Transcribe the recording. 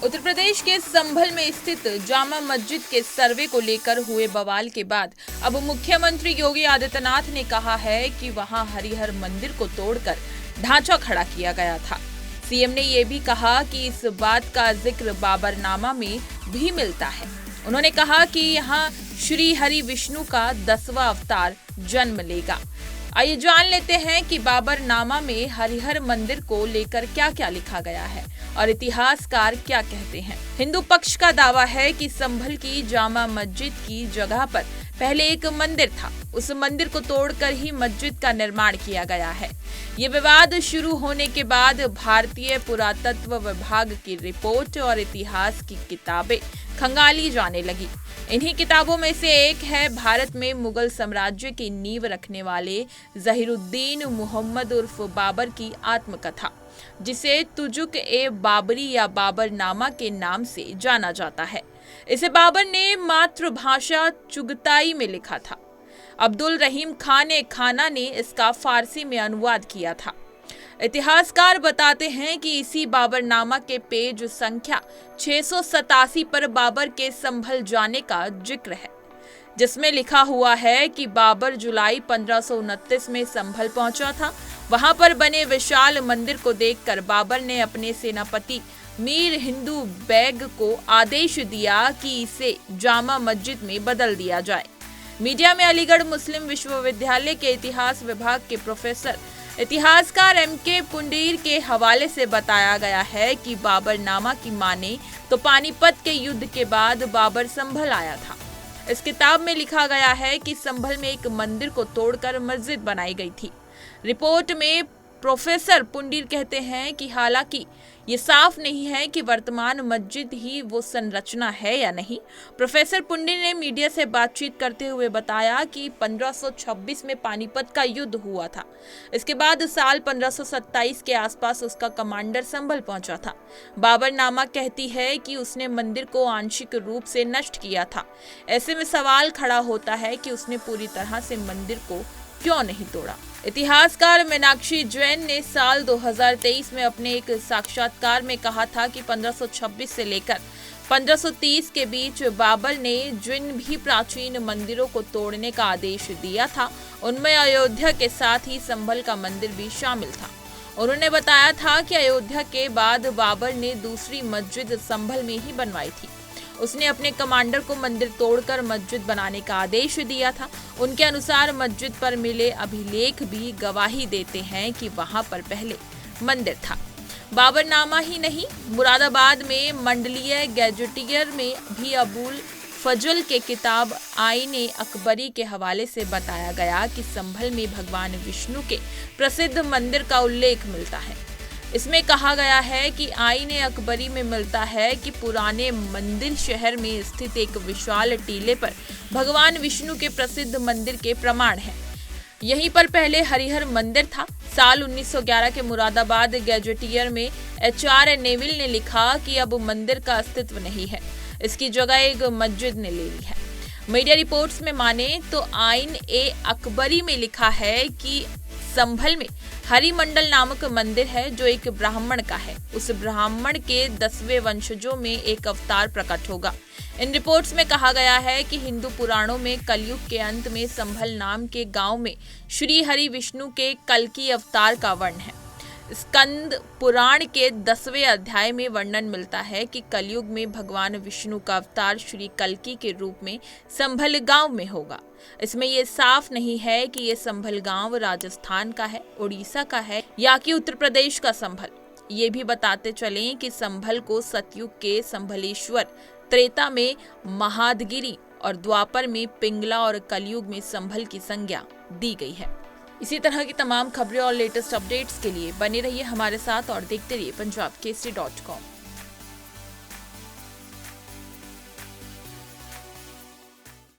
उत्तर प्रदेश के संभल में स्थित जामा मस्जिद के सर्वे को लेकर हुए बवाल के बाद अब मुख्यमंत्री योगी आदित्यनाथ ने कहा है कि वहां हरिहर मंदिर को तोड़कर ढांचा खड़ा किया गया था। सीएम ने यह भी कहा कि इस बात का जिक्र बाबरनामा में भी मिलता है। उन्होंने कहा कि यहाँ श्री हरि विष्णु का 10वां अवतार जन्म लेगा। आइए जान लेते हैं कि बाबरनामा में हरिहर मंदिर को लेकर क्या क्या लिखा गया है और इतिहासकार क्या कहते हैं। हिंदू पक्ष का दावा है कि संभल की जामा मस्जिद की जगह पर पहले एक मंदिर था। उस मंदिर को तोड़कर ही मस्जिद का निर्माण किया गया है। ये विवाद शुरू होने के बाद भारतीय पुरातत्व विभाग की रिपोर्ट और इतिहास की किताबें खंगाली जाने लगी। इन्हीं किताबों में से एक है भारत में मुगल साम्राज्य की नींव रखने वाले जहीरुद्दीन मुहम्मद उर्फ बाबर की आत्मकथा, जिसे तुजुक ए बाबरी या बाबरनामा के नाम से जाना जाता है। इसे बाबर ने मातृभाषा चुगताई में लिखा था। अब्दुल रहीम खान खाना ने इसका फारसी में अनुवाद किया था। इतिहासकार बताते हैं कि इसी बाबरनामा के पेज संख्या 687 पर बाबर के संभल जाने का जिक्र है, जिसमें लिखा हुआ है कि बाबर जुलाई 1529 में संभल पहुंचा था। वहां पर बने विशाल मंदिर को देखकर बाबर ने अपने सेनापति मीर हिंदू बैग को आदेश दिया कि इसे जामा मस्जिद में बदल दिया जाए। मीडिया में अलीगढ़ मुस्लिम विश्वविद्यालय के इतिहास विभाग के प्रोफेसर इतिहासकार एम.के. पुंडीर के हवाले से बताया गया है कि बाबरनामा की माने तो पानीपत के युद्ध के बाद बाबर संभल आया था। इस किताब में लिखा गया है कि संभल में एक मंदिर को तोड़कर मस्जिद बनाई गई थी। रिपोर्ट में प्रोफेसर पुंडीर कहते हैं कि हालांकि ये साफ नहीं है कि वर्तमान मस्जिद ही वो संरचना है या नहीं। प्रोफेसर पुंडीर ने मीडिया से बातचीत करते हुए बताया कि 1526 में पानीपत का युद्ध हुआ था। इसके बाद साल 1527 के आसपास उसका कमांडर संभल पहुंचा था। बाबरनामा कहती है कि उसने मंदिर को आंशिक रूप से नष्ट किया था। ऐसे में सवाल खड़ा होता है कि उसने पूरी तरह से मंदिर को क्यों नहीं तोड़ा। इतिहासकार मीनाक्षी जैन ने साल 2023 में अपने एक साक्षात्कार में कहा था कि 1526 से लेकर 1530 के बीच बाबर ने जिन भी प्राचीन मंदिरों को तोड़ने का आदेश दिया था, उनमें अयोध्या के साथ ही संभल का मंदिर भी शामिल था। उन्होंने बताया था कि अयोध्या के बाद बाबर ने दूसरी मस्जिद संभल में ही बनवाई थी। उसने अपने कमांडर को मंदिर तोड़कर मस्जिद बनाने का आदेश दिया था। उनके अनुसार मस्जिद पर मिले अभिलेख भी गवाही देते हैं कि वहां पर पहले मंदिर था। बाबरनामा ही नहीं, मुरादाबाद में मंडलीय गैजेटियर में भी अबुल फजल के किताब आईने अकबरी के हवाले से बताया गया कि संभल में भगवान विष्णु के प्रसिद्ध मंदिर का उल्लेख मिलता है। इसमें कहा गया है कि आईने अकबरी में मिलता है कि पुराने मंदिर शहर में स्थित एक विशाल टीले पर भगवान विष्णु के प्रसिद्ध मंदिर के प्रमाण हैं। यहीं पर पहले हरिहर मंदिर था। साल 1911 के मुरादाबाद गैजेटियर में एच.आर. नेविल ने लिखा कि अब मंदिर का अस्तित्व नहीं है, इसकी जगह एक मस्जिद ने ले ली है। मीडिया रिपोर्ट्स में माने तो आईन ए अकबरी में लिखा है कि संभल में हरिमंडल नामक मंदिर है जो एक ब्राह्मण का है। उस ब्राह्मण के 10वें वंशजों में एक अवतार प्रकट होगा। इन रिपोर्ट्स में कहा गया है कि हिंदू पुराणों में कलयुग के अंत में संभल नाम के गांव में श्री हरि विष्णु के कल्कि अवतार का वर्णन है। स्कंद पुराण के 10वें अध्याय में वर्णन मिलता है कि कलयुग में भगवान विष्णु का अवतार श्री कल्कि के रूप में संभल गांव में होगा। इसमें यह साफ नहीं है कि यह संभल गांव राजस्थान का है, उड़ीसा का है या कि उत्तर प्रदेश का संभल। ये भी बताते चलें कि संभल को सतयुग के संभलेश्वर, त्रेता में महादगिरी और द्वापर में पिंगला और कलयुग में संभल की संज्ञा दी गई है। इसी तरह की तमाम खबरें और लेटेस्ट अपडेट्स के लिए बने रहिए हमारे साथ और देखते रहिए punjabkesari.com।